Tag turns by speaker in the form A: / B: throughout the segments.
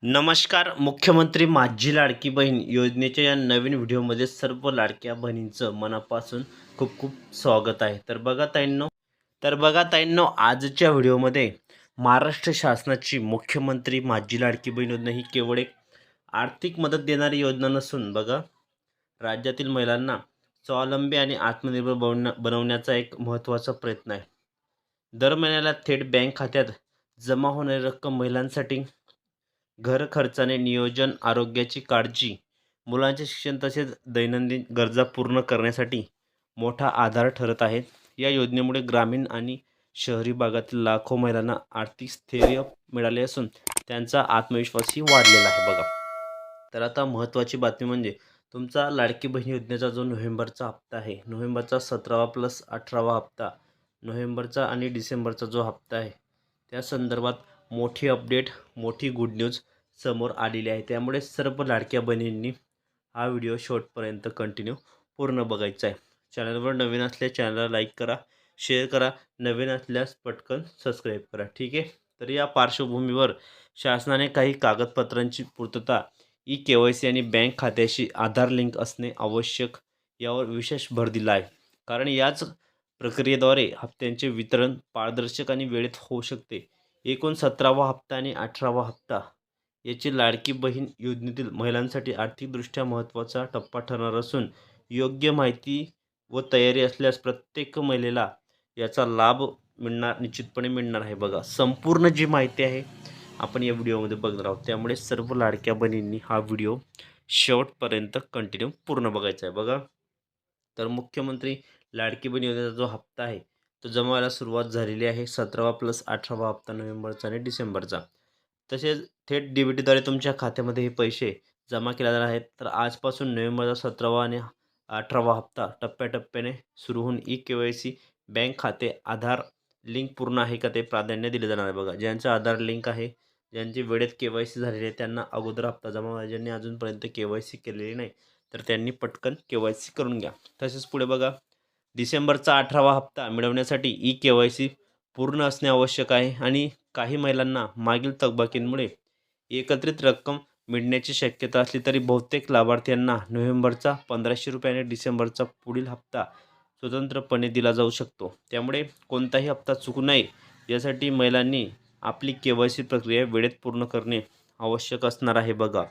A: नमस्कार. मुख्यमंत्री माझी लाडकी बहीण योजनेच्या या नवीन व्हिडिओमध्ये सर्व लाडक्या बहिणींचं मनापासून खूप खूप स्वागत आहे. तर बघा ताईंनो, आजच्या व्हिडिओमध्ये महाराष्ट्र शासनाची मुख्यमंत्री माझी लाडकी बहीण योजना ही केवळ एक आर्थिक मदत देणारी योजना नसून बघा, राज्यातील महिलांना स्वावलंबी आणि आत्मनिर्भर बनवण्याचा एक महत्त्वाचा प्रयत्न आहे. दर महिन्याला थेट बँक खात्यात जमा होणारी रक्कम महिलांसाठी घर खर्चाने नियोजन, आरोग्याची काळजी, मुलांचे शिक्षण तसेच दैनंदिन गरजा पूर्ण करण्यासाठी मोठा आधार ठरत आहेत. या योजनेमुळे ग्रामीण आणि शहरी भागातील लाखो महिलांना आर्थिक स्थैर्य मिळाले असून त्यांचा आत्मविश्वासही वाढलेला आहे बघा. तर आता महत्त्वाची बातमी म्हणजे तुमचा लाडकी बहीण योजनेचा जो नोव्हेंबरचा हप्ता आहे, नोव्हेंबरचा 17वा प्लस 18वा हप्ता, नोव्हेंबरचा आणि डिसेंबरचा जो हप्ता आहे, त्या संदर्भात मोठी अपडेट, मोठी गुड न्यूज समोर आलेली आहे. त्यामुळे सर्व लाडक्या बहिणींनी हा व्हिडिओ शेवटपर्यंत कंटिन्यू पूर्ण बघायचा आहे. चॅनलवर नवीन असल्यास चॅनलला लाईक करा, शेअर करा, नवीन असल्यास पटकन सबस्क्राईब करा. ठीक आहे. तर या पार्श्वभूमीवर शासनाने काही कागदपत्रांची पूर्तता, KYC आणि बँक खात्याशी आधार लिंक असणे आवश्यक यावर विशेष भर दिला आहे. कारण याच प्रक्रियेद्वारे हप्त्यांचे वितरण पारदर्शक आणि वेळेत होऊ शकते. एकूण 17वा हप्ता आणि 18वा हप्ता याची लाडकी बहीण योजनेतील महिलांसाठी आर्थिकदृष्ट्या महत्त्वाचा टप्पा ठरणार असून योग्य माहिती व तयारी असल्यास प्रत्येक महिलेला याचा लाभ निश्चितपणे मिळणार आहे बघा. संपूर्ण जी माहिती आहे आपण या व्हिडिओमध्ये बघणार आहोत. त्यामुळे सर्व लाडक्या बहिणींनी हा व्हिडिओ शेवटपर्यंत कंटिन्यू पूर्ण बघायचा आहे बघा. तर मुख्यमंत्री लाडकी बहीण योजनेचा जो हप्ता आहे तो जमा व्हायला सुरुवात झालेली आहे. 17वा प्लस 18वा हप्ता नोव्हेंबरचा आणि डिसेंबरचा. तसेच थेट DBTद्वारे तुमच्या खात्यामध्ये हे पैसे जमा केले जाणार आहेत. तर आजपासून नोव्हेंबरचा 17वा आणि 18वा हप्ता टप्प्याटप्प्याने सुरू होऊन KYC, बँक खाते, आधार लिंक पूर्ण आहे का ते प्राधान्य दिले जाणार आहे बघा. ज्यांचं आधार लिंक आहे, ज्यांची वेळेत KYC झालेली आहे त्यांना अगोदर हप्ता जमा व्हायचा. ज्यांनी अजूनपर्यंत KYC केलेली नाही तर त्यांनी पटकन KYC करून घ्या. तसेच पुढे बघा, डिसेंबरचा 18वा हप्ता मिळवण्यासाठी KYC पूर्ण असणे आवश्यक आहे आणि काही महिलांना मागील थकबाकीमुळे एकत्रित रक्कम मिळण्याची शक्यता असली तरी बहुतेक लाभार्थ्यांना नोव्हेंबरचा ₹1500 आणि डिसेंबरचा पुढील हप्ता स्वतंत्रपणे दिला जाऊ शकतो. त्यामुळे कोणताही हप्ता चुकू नये यासाठी महिलांनी आपली KYC प्रक्रिया वेळेत पूर्ण करणे आवश्यक असणार आहे बघा.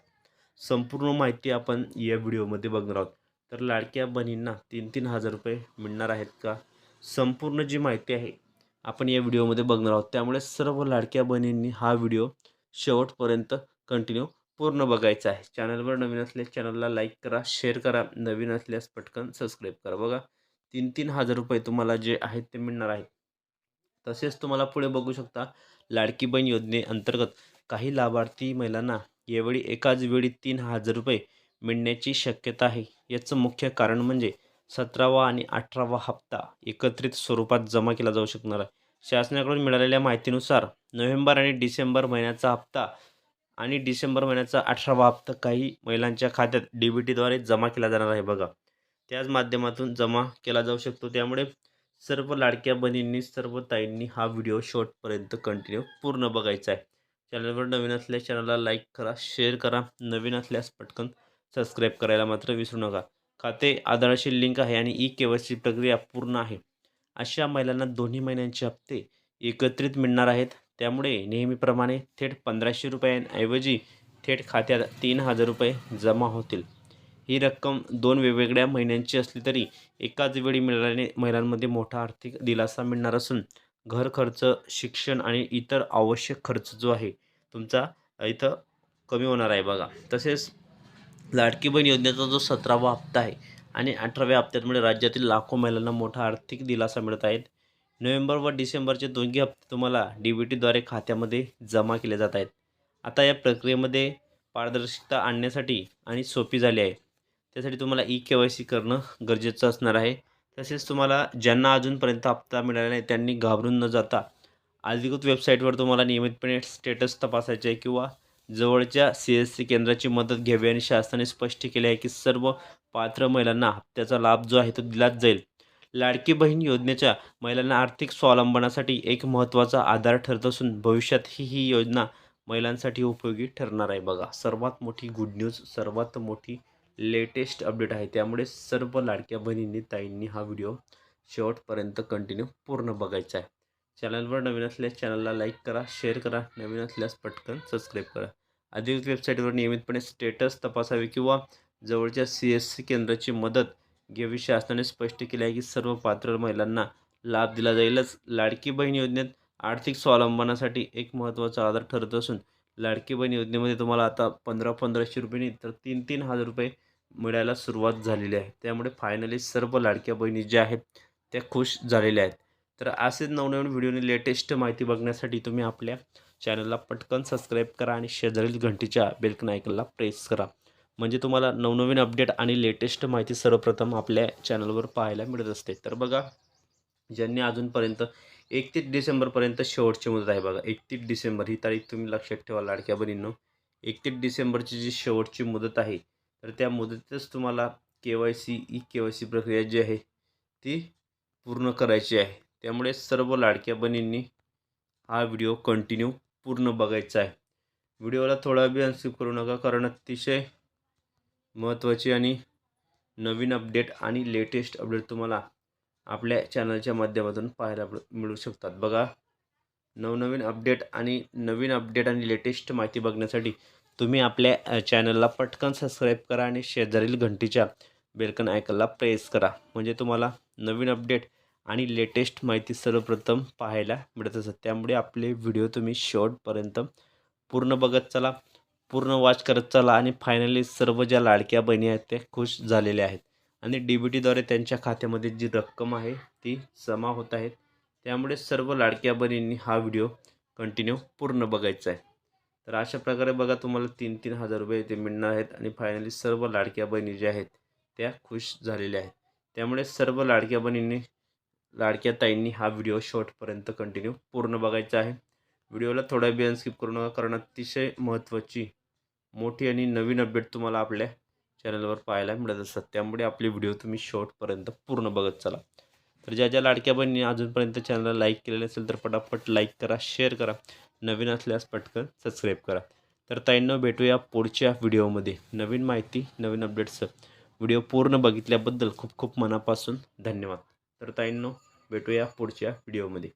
A: संपूर्ण माहिती आपण या व्हिडिओमध्ये बघणार आहोत. तर लाडक्या बहिणींना 3-3 हजार रुपये मिळणार आहेत का? संपूर्ण जी माहिती आहे आपण या व्हिडिओमध्ये बघणार आहोत. त्यामुळे सर्व लाडक्या बहिणींनी हा व्हिडिओ शेवटपर्यंत कंटिन्यू पूर्ण बघायचा आहे. चॅनलवर नवीन असल्यास चॅनलला लाईक करा, शेअर करा, नवीन असल्यास पटकन सबस्क्राईब करा बघा. 3-3 हजार रुपये तुम्हाला जे आहेत ते मिळणार आहेत. तसेच तुम्हाला पुढे बघू शकता, लाडकी बहीण योजनेअंतर्गत काही लाभार्थी महिलांना यावेळी एकाच वेळी 3,000 रुपये मिळण्याची शक्यता आहे. याचं मुख्य कारण म्हणजे 17वा आणि 18वा हप्ता एकत्रित स्वरूपात जमा केला जाऊ शकणार आहे. शासनाकडून मिळालेल्या माहितीनुसार नोव्हेंबर आणि डिसेंबर महिन्याचा हप्ता आणि डिसेंबर महिन्याचा 18वा हप्ता काही महिलांच्या खात्यात DBTद्वारे जमा केला जाणार आहे बघा. त्याच माध्यमातून जमा केला जाऊ शकतो. त्यामुळे सर्व लाडक्या बहिणींनी, सर्व ताईंनी हा व्हिडिओ शेवटपर्यंत कंटिन्यू पूर्ण बघायचा आहे. चॅनलवर नवीन असल्यास चॅनलला लाईक करा, शेअर करा, नवीन असल्यास पटकन सबस्क्राईब करायला मात्र विसरू नका. खाते आधारशी लिंक आहे आणि KYC प्रक्रिया पूर्ण आहे अशा महिलांना दोन्ही महिन्यांचे हप्ते एकत्रित मिळणार आहेत. त्यामुळे नेहमीप्रमाणे थेट ₹1500 थेट खात्यात 3,000 रुपये जमा होतील. ही रक्कम 2 वेगवेगळ्या महिन्यांची असली तरी एकाच वेळी मिळाल्याने महिलांमध्ये मोठा आर्थिक दिलासा मिळणार असून घर खर्च, शिक्षण आणि इतर आवश्यक खर्च जो आहे तुमचा इथं कमी होणार आहे बघा. तसेच लाडकी बहीण योजनेचा जो 17वा हप्ता आहे आणि 18व्या हप्त्यामुळे राज्यातील लाखो महिलांना मोठा आर्थिक दिलासा मिळत आहेत. नोव्हेंबर व डिसेंबरचे दोन्ही हप्ते तुम्हाला DBTद्वारे खात्यामध्ये जमा केले जात आहेत. आता या प्रक्रियेमध्ये पारदर्शकता आणण्यासाठी आणि सोपी झाली आहे. त्यासाठी तुम्हाला KYC करणं गरजेचं असणार आहे. तसेच तुम्हाला ज्यांना अजूनपर्यंत हप्ता मिळाला नाही त्यांनी घाबरून न जाता अधिकृत वेबसाईटवर तुम्हाला नियमितपणे स्टेटस तपासायचे आहे किंवा जवळच्या CSC केंद्राची मदत घ्यावी आणि शासनाने स्पष्ट केले आहे की सर्व पात्र महिलांना हप्त्याचा लाभ जो आहे तो दिलाच जाईल. लाडकी बहीण योजनेच्या महिलांना आर्थिक स्वावलंबनासाठी एक महत्त्वाचा आधार ठरत असून भविष्यातही ही योजना महिलांसाठी उपयोगी ठरणार आहे. बघा, सर्वात मोठी गुड न्यूज, सर्वात मोठी लेटेस्ट अपडेट आहे. त्यामुळे सर्व लाडक्या बहिणींनी, ताईंनी हा व्हिडिओ शेवटपर्यंत कंटिन्यू पूर्ण बघायचा आहे. चॅनलवर नवीन असल्यास चॅनलला लाईक करा, शेअर करा. नवीन असल्यास पटकन सबस्क्राईब करा. अधिकृत वेबसाईटवर नियमितपणे स्टेटस तपासावे किंवा जवळच्या CSC केंद्राची मदत घ्यावी. शासनाने स्पष्ट केले आहे की सर्व पात्र महिलांना लाभ दिला जाईलच. लाडकी बहीण योजनेत आर्थिक स्वावलंबनासाठी एक महत्त्वाचा आधार ठरत असून लाडकी बहीण योजनेमध्ये तुम्हाला आता 1500 रुपये नाही तर 3,000 रुपये मिळायला सुरुवात झालेली आहे. त्यामुळे फायनली सर्व लाडक्या बहिणी ज्या आहेत त्या खुश झालेल्या आहेत. तर असेच नवनवीन व्हिडिओनी लेटेस्ट माहिती बघण्यासाठी तुम्ही आपल्या चॅनलला पटकन सबस्क्राईब करा आणि शेजारील घंटीच्या बेल आयकॉनला प्रेस करा. म्हणजे तुम्हाला नवनवीन अपडेट आणि लेटेस्ट माहिती सर्वप्रथम आपल्या चॅनलवर पाहायला मिळत असते. तर बघा, ज्यांनी अजूनपर्यंत 31 डिसेंबरपर्यंत शेवटची मुदत आहे. बघा, 31 डिसेंबर ही तारीख तुम्ही लक्षात ठेवा लाडक्या बहिणींनो. 31 डिसेंबरची जी शेवटची मुदत आहे, तर त्या मुदतीतच तुम्हाला KYC ई-KYC प्रक्रिया जी आहे ती पूर्ण करायची आहे. त्यामुळे सर्व लाडक्या बहिणींनी हा व्हिडिओ कंटिन्यू पूर्ण बघायचा आहे. व्हिडिओला थोडा बी स्किप करू नका, कारण अतिशय महत्त्वाची आणि नवीन अपडेट आणि लेटेस्ट अपडेट तुम्हाला आपल्या चॅनलच्या माध्यमातून पाहायला मिळू शकतात. बघा, नवनवीन अपडेट आणि लेटेस्ट माहिती बघण्यासाठी तुम्ही आपल्या चॅनलला पटकन सबस्क्राईब करा आणि शेजारील घंटीच्या बेल आयकॉनला प्रेस करा. म्हणजे तुम्हाला नवीन अपडेट आणि लेटेस्ट माहिती सर्वप्रथम पाहायला मिळत असतात. त्यामुळे आपले व्हिडिओ तुम्ही शेवटपर्यंत पूर्ण बघत चला, पूर्ण वॉच करत चला आणि फायनली सर्व ज्या लाडक्या बहिणी आहेत त्या खुश झालेल्या आहेत आणि DBTद्वारे त्यांच्या खात्यामध्ये जी रक्कम आहे ती जमा होत आहेत. त्यामुळे सर्व लाडक्या बहिणींनी हा व्हिडिओ कंटिन्यू पूर्ण बघायचा आहे. तर अशा प्रकारे बघा, तुम्हाला 3,000 रुपये ते मिळणार आहेत आणि फायनली सर्व लाडक्या बहिणी ज्या आहेत त्या खुश झालेल्या आहेत. त्यामुळे सर्व लाडक्या बहिणींनी, लाडक्या ताईंनी हा व्हिडिओ शेवटपर्यंत कंटिन्यू पूर्ण बघायचा आहे. व्हिडिओला थोडा वेळ स्किप करू नका, कारण अतिशय महत्त्वाची, मोठी आणि नवीन अपडेट तुम्हाला आपल्या चॅनलवर पाहायला मिळत असतात. त्यामुळे आपले व्हिडिओ तुम्ही शेवटपर्यंत पूर्ण बघत चला. तर ज्या लाडक्या बहिणी अजूनपर्यंत चॅनलला लाईक केलेलं असेल तर पटापट लाईक करा, शेअर करा. नवीन असल्यास पटकन सबस्क्राईब करा. तर ताईंनो, भेटूया पुढच्या व्हिडिओमध्ये नवीन माहिती, नवीन अपडेट्स. व्हिडिओ पूर्ण बघितल्याबद्दल खूप खूप मनापासून धन्यवाद. तर ताईंनो, भेटूया पुढच्या व्हिडिओमध्ये.